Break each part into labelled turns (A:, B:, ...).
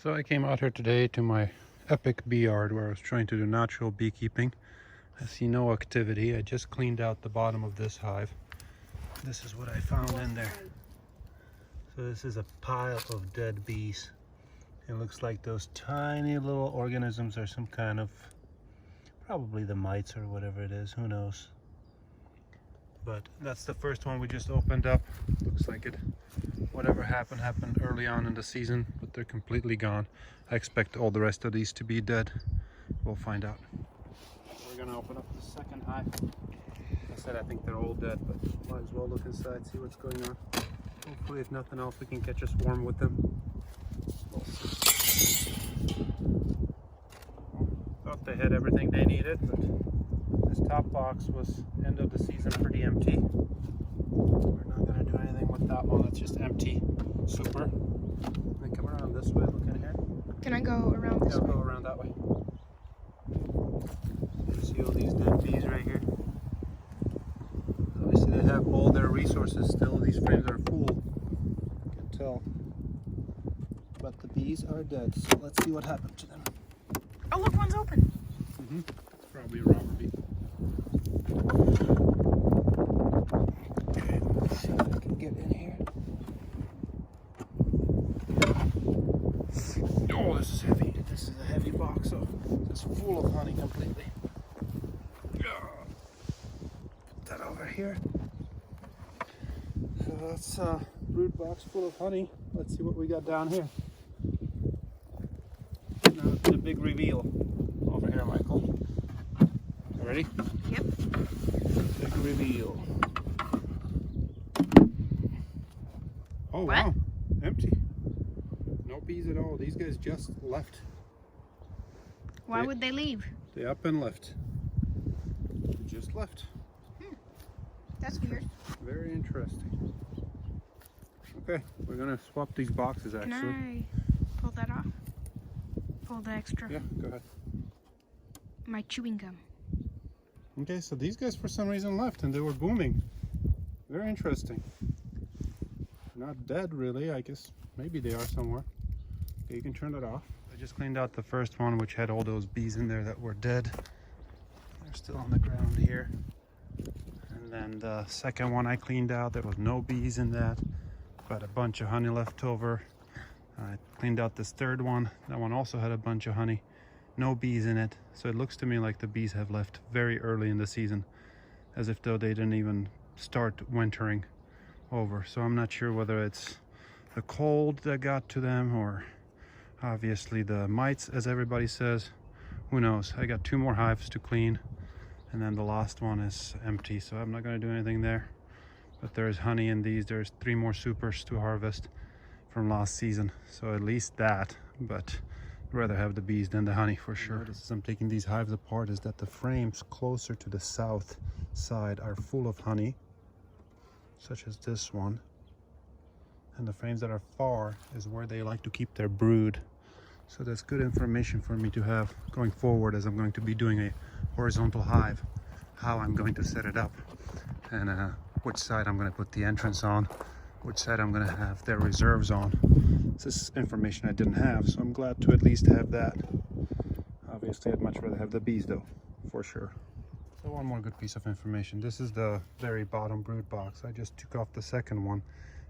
A: So I came out here today to my epic bee yard where I was trying to do natural beekeeping. I see no activity. I just cleaned out the bottom of this hive. This is what I found in there. So this is a pile of dead bees. It looks like those tiny little organisms are some kind of, probably the mites or whatever it is, who knows. But that's the first one we just opened up. Looks like it, whatever happened early on in the season, but they're completely gone. I expect all the rest of these to be dead. We'll find out. We're gonna open up the second hive. Like I said, I think they're all dead, but might as well look inside, see what's going on. Hopefully, if nothing else, we can catch a swarm with them. We'll see. Thought they had everything they needed, but this top box was end of the season pretty empty. We're not gonna do anything with that one. It's just empty. Super. Then come around this way. Look in here.
B: Can I go around this way?
A: Go around that way. You see all these dead bees right here? Obviously, they have all their resources still. These frames are full. You can tell. But the bees are dead. So let's see what happened to them.
B: Oh, look, one's open.
A: It's probably a robber bee. Okay, let's see if I can get in here. Oh, this is heavy. This is a heavy box, so it's full of honey completely. Put that over here. So that's a brood box full of honey. Let's see what we got down here. Now the big reveal. Over here, Michael. You ready?
B: Yep.
A: Big reveal. Oh,
B: What?
A: wow. Empty. No bees at all. These guys just left.
B: Why would they leave?
A: They up and left. They just left.
B: That's weird.
A: Very interesting. Okay, we're gonna swap these boxes actually.
B: Can I pull that off? Pull the extra.
A: Yeah, go ahead.
B: My chewing gum.
A: Okay, so these guys for some reason left and they were booming. Very interesting. Not dead really, I guess. Maybe they are somewhere. Okay, you can turn that off. I just cleaned out the first one, which had all those bees in there that were dead. They're still on the ground here. And then the second one I cleaned out, there was no bees in that, but a bunch of honey left over. I cleaned out this third one. That one also had a bunch of honey. No bees in it. So it looks to me like the bees have left very early in the season, as if though they didn't even start wintering over. So I'm not sure whether it's the cold that got to them or obviously the mites, as everybody says. Who knows? I got 2 more hives to clean, and then the last one is empty, so I'm not going to do anything there. But there's honey in these. There's 3 more supers to harvest from last season, so at least that. But I'd rather have the bees than the honey for sure. As I'm taking these hives apart is that the frames closer to the south side are full of honey, such as this one, and the frames that are far is where they like to keep their brood. So that's good information for me to have going forward, as I'm going to be doing a horizontal hive, how I'm going to set it up, and which side I'm going to put the entrance on, which side I'm going to have their reserves on. This is information I didn't have, so I'm glad to at least have that. Obviously I'd much rather have the bees though, for sure. So one more good piece of information. This is the very bottom brood box. I just took off the second one,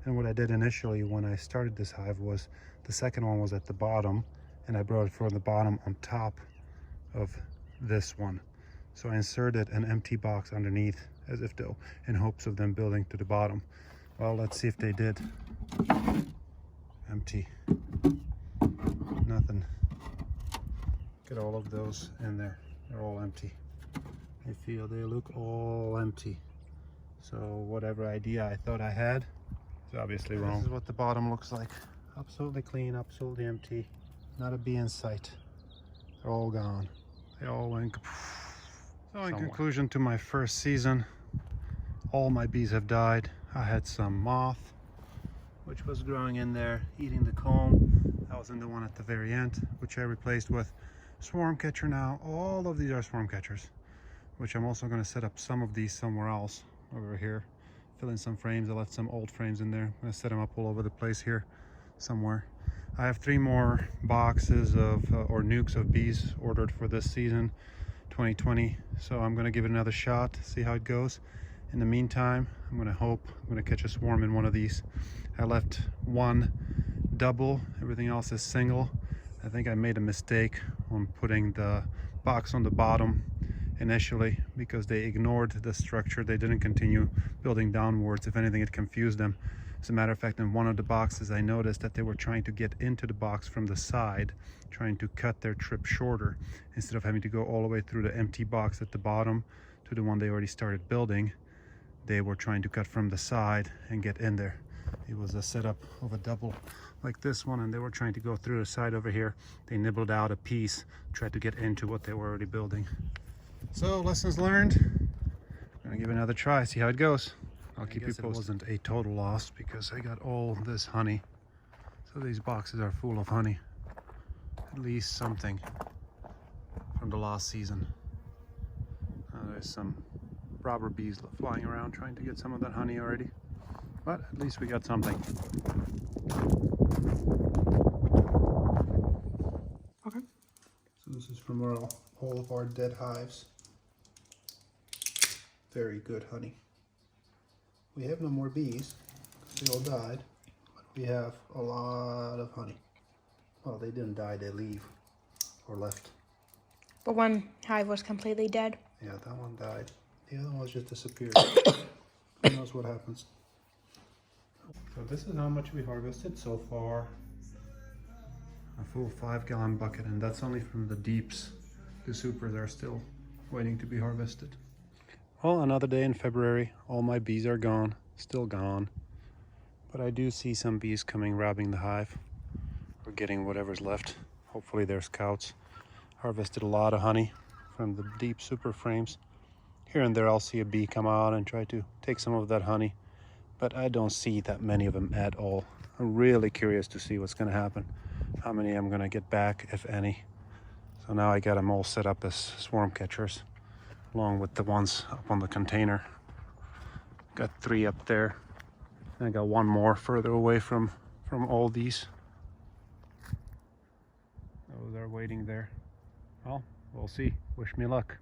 A: and what I did initially when I started this hive was the second one was at the bottom, and I brought it from the bottom on top of this one. So I inserted an empty box underneath, as if though in hopes of them building to the bottom. Well, let's see if they did. Empty. Nothing. Get all of those in there. They're all empty. I feel they look all empty. So whatever idea I thought I had is obviously wrong. This is what the bottom looks like. Absolutely clean, absolutely empty. Not a bee in sight. They're all gone. They all went so in conclusion to my first season, all my bees have died. I had some moth, which was growing in there, eating the comb. That was in the one at the very end, which I replaced with swarm catcher now. All of these are swarm catchers, which I'm also going to set up some of these somewhere else over here. Fill in some frames. I left some old frames in there. I'm going to set them up all over the place here somewhere. I have 3 more boxes of or nukes of bees ordered for this season 2020, so I'm gonna give it another shot, see how it goes. In the meantime, I'm gonna catch a swarm in one of these. I left one double, everything else is single. I think I made a mistake on putting the box on the bottom initially because they ignored the structure. They didn't continue building downwards. If anything, it confused them. As a matter of fact, in one of the boxes I noticed that they were trying to get into the box from the side, trying to cut their trip shorter instead of having to go all the way through the empty box at the bottom to the one they already started building. They were trying to cut from the side and get in there. It was a setup of a double like this one, and they were trying to go through the side over here. They nibbled out a piece, tried to get into what they were already building. So lessons learned. I'm gonna give it another try, see how it goes. I'll keep you posted. It wasn't a total loss because I got all this honey. So these boxes are full of honey. At least something from the last season. There's some robber bees flying around trying to get some of that honey already. But at least we got something. Okay. So this is from all of our dead hives. Very good honey. We have no more bees, they all died, but we have a lot of honey. Well, they didn't die, they leave or left.
B: But one hive was completely dead.
A: Yeah, that one died. The other one just disappeared. Who knows what happens. So this is how much we harvested so far. A full 5-gallon bucket, and that's only from the deeps. The supers are still waiting to be harvested. Well, another day in February. All my bees are gone, still gone. But I do see some bees coming, robbing the hive. Or getting whatever's left. Hopefully they're scouts. Harvested a lot of honey from the deep super frames. Here and there I'll see a bee come out and try to take some of that honey. But I don't see that many of them at all. I'm really curious to see what's gonna happen. How many I'm gonna get back, if any. So now I got them all set up as swarm catchers, along with the ones up on the container. Got 3 up there. And I got 1 more further away from all these. Those are waiting there. Well, we'll see. Wish me luck.